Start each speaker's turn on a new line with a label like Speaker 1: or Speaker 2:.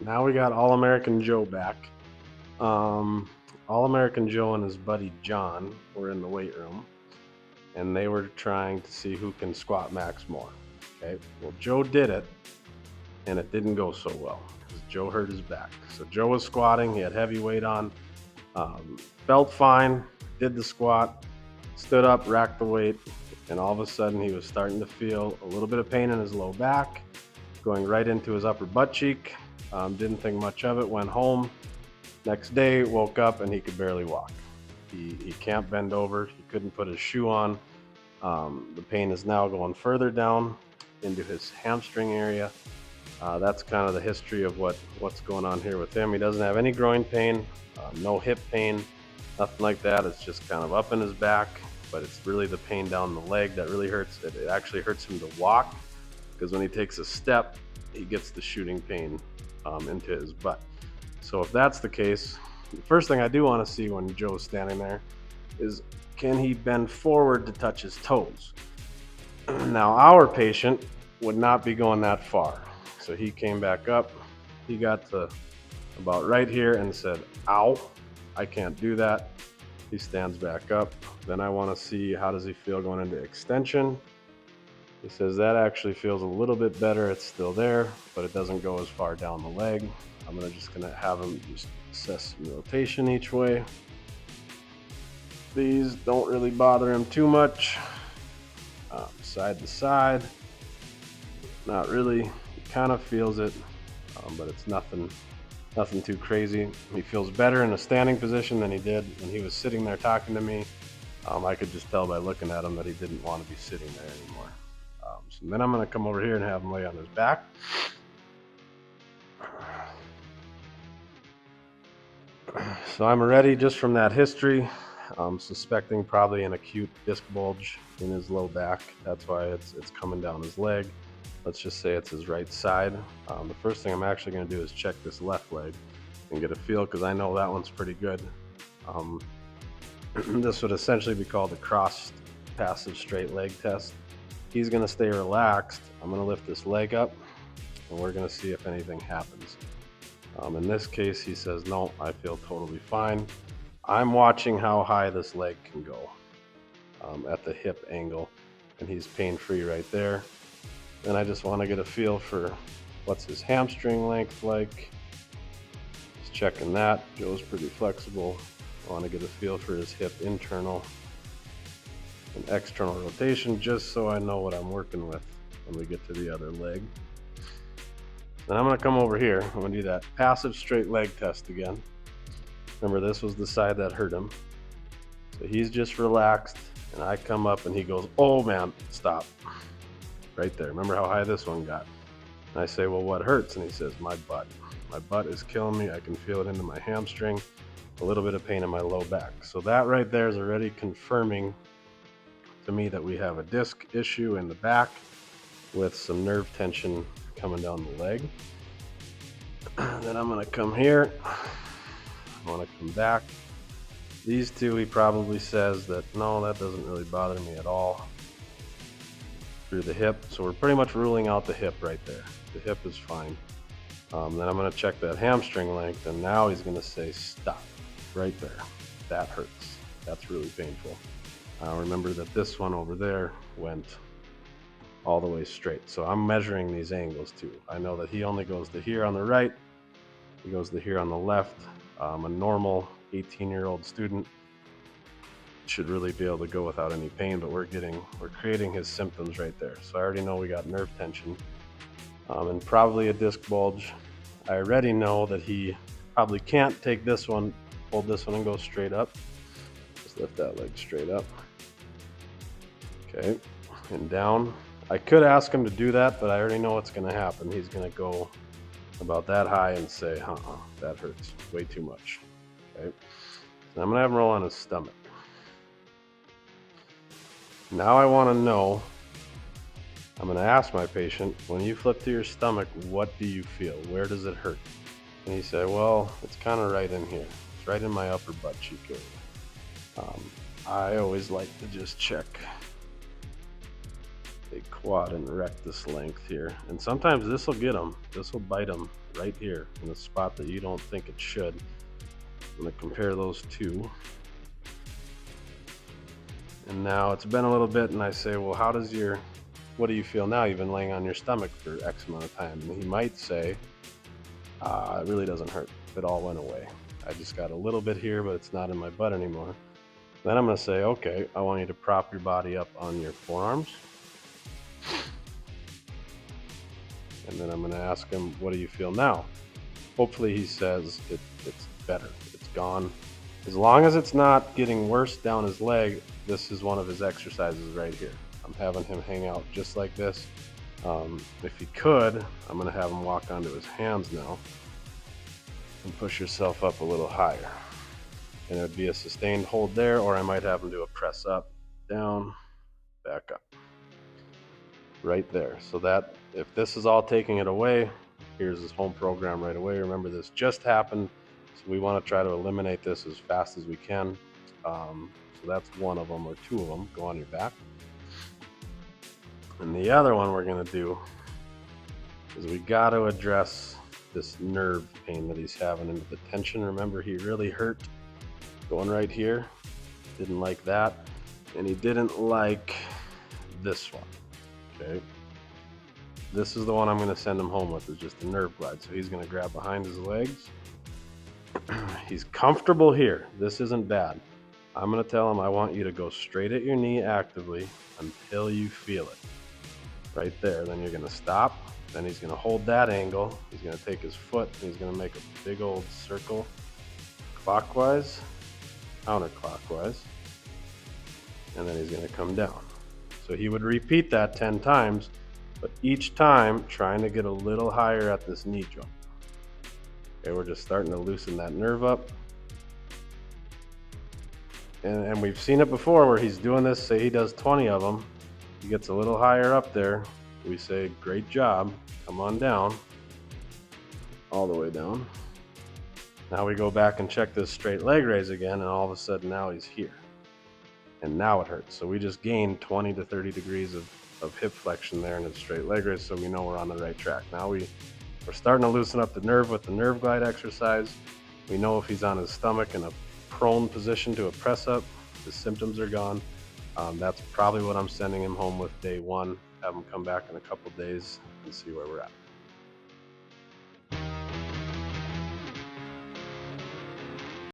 Speaker 1: Now we got All American Joe back. Um, All American Joe and his buddy John were in the weight room, and they were trying to see who can squat max more. Okay, well, Joe did it, and it didn't go so well because Joe hurt his back. So Joe was squatting, he had heavy weight on, um, felt fine, did the squat, stood up, racked the weight, and all of a sudden he was starting to feel a little bit of pain in his low back, going right into his upper butt cheek. Didn't think much of it, went home. Next day, woke up and he could barely walk. He can't bend over, he couldn't put his shoe on. The pain is now going further down into his hamstring area. That's kind of the history of what's going on here with him. He doesn't have any groin pain, no hip pain, nothing like that. It's just kind of up in his back, but it's really the pain down the leg that really hurts. It actually hurts him to walk because when he takes a step, he gets the shooting pain into his butt. So if that's the case, the first thing I do want to see when Joe's standing there is, can he bend forward to touch his toes? Now, our patient would not be going that far. So he came back up. He got to about right here and said, ow, I can't do that. He stands back up. Then I want to see, how does he feel going into extension? He says that actually feels a little bit better. It's still there, but it doesn't go as far down the leg. I'm just gonna have him just assess some rotation each way. These don't really bother him too much. Side to side, not really. He kind of feels it, but it's nothing too crazy. He feels better in a standing position than he did when he was sitting there talking to me. I could just tell by looking at him that he didn't want to be sitting there anymore. So then I'm going to come over here and have him lay on his back. So I'm ready just from that history. I'm suspecting probably an acute disc bulge in his low back. That's why it's coming down his leg. Let's just say it's his right side. The first thing I'm actually going to do is check this left leg and get a feel, because I know that one's pretty good. This would essentially be called a crossed passive straight leg test. He's going to stay relaxed. I'm going to lift this leg up, and we're going to see if anything happens. In this case, he says, no, I feel totally fine. I'm watching how high this leg can go at the hip angle, and he's pain-free right there. Then I just want to get a feel for what's his hamstring length like. Just checking that. Joe's pretty flexible. I want to get a feel for his hip internal and external rotation, just so I know what I'm working with when we get to the other leg. Then I'm going to come over here. I'm going to do that passive straight leg test again. Remember, this was the side that hurt him. So he's just relaxed, and I come up and he goes, oh man, stop. Right there. Remember how high this one got? And I say, well, what hurts? And he says, my butt. My butt is killing me. I can feel it into my hamstring. A little bit of pain in my low back. So that right there is already confirming to me that we have a disc issue in the back with some nerve tension coming down the leg. Then I'm going to come here. I want to come back. These two, he probably says that, no, that doesn't really bother me at all. Through the hip. So we're pretty much ruling out the hip right there. The hip is fine. Then I'm going to check that hamstring length, and now he's going to say, stop. Right there. That hurts. That's really painful. Remember that this one over there went all the way straight. So I'm measuring these angles too. I know that he only goes to here on the right. He goes to here on the left. A normal 18-year-old student should really be able to go without any pain, but we're creating his symptoms right there. So I already know we got nerve tension and probably a disc bulge. I already know that he probably can't take this one, hold this one and go straight up. Just lift that leg straight up. Okay, and down. I could ask him to do that, but I already know what's going to happen. He's going to go about that high and say, that hurts way too much. Okay, so I'm going to have him roll on his stomach. Now I want to know, I'm going to ask my patient, when you flip to your stomach, what do you feel? Where does it hurt? And he said, well, it's kind of right in here. It's right in my upper butt cheek area. I always like to just check a quad and rectus length here. And sometimes this will get them. This will bite them right here in a spot that you don't think it should. I'm going to compare those two. And now it's been a little bit, and I say, well, what do you feel now? You've been laying on your stomach for X amount of time. And he might say, it really doesn't hurt. It all went away. I just got a little bit here, but it's not in my butt anymore. Then I'm going to say, okay, I want you to prop your body up on your forearms. And then I'm going to ask him, what do you feel now? Hopefully he says it's better. It's gone. As long as it's not getting worse down his leg, this is one of his exercises right here. I'm having him hang out just like this. If he could, I'm going to have him walk onto his hands now and push yourself up a little higher. And it would be a sustained hold there, or I might have him do a press up, down, back up. Right there. So that if this is all taking it away, here's his home program right away. Remember, this just happened, so we want to try to eliminate this as fast as we can. So that's one of them, or two of them. Go on your back. And the other one we're going to do is we got to address this nerve pain that he's having and the tension. Remember, he really hurt going right here. Didn't like that. And he didn't like this one. Okay. This is the one I'm going to send him home with, is just a nerve glide. So he's going to grab behind his legs. He's comfortable here. This isn't bad. I'm going to tell him, I want you to go straight at your knee actively until you feel it. Right there. Then you're going to stop. Then he's going to hold that angle. He's going to take his foot and he's going to make a big old circle clockwise, counterclockwise, and then he's going to come down. So he would repeat that 10 times, but each time trying to get a little higher at this knee joint. Okay, we're just starting to loosen that nerve up. And we've seen it before where he's doing this, say he does 20 of them. He gets a little higher up there. We say, great job, come on down, all the way down. Now we go back and check this straight leg raise again, and all of a sudden now he's here. And now it hurts. So we just gained 20 to 30 degrees of hip flexion there in a straight leg raise, so we know we're on the right track. Now we're starting to loosen up the nerve with the nerve glide exercise. We know if he's on his stomach in a prone position to a press up, the symptoms are gone. That's probably what I'm sending him home with day one. Have him come back in a couple days and see where we're at.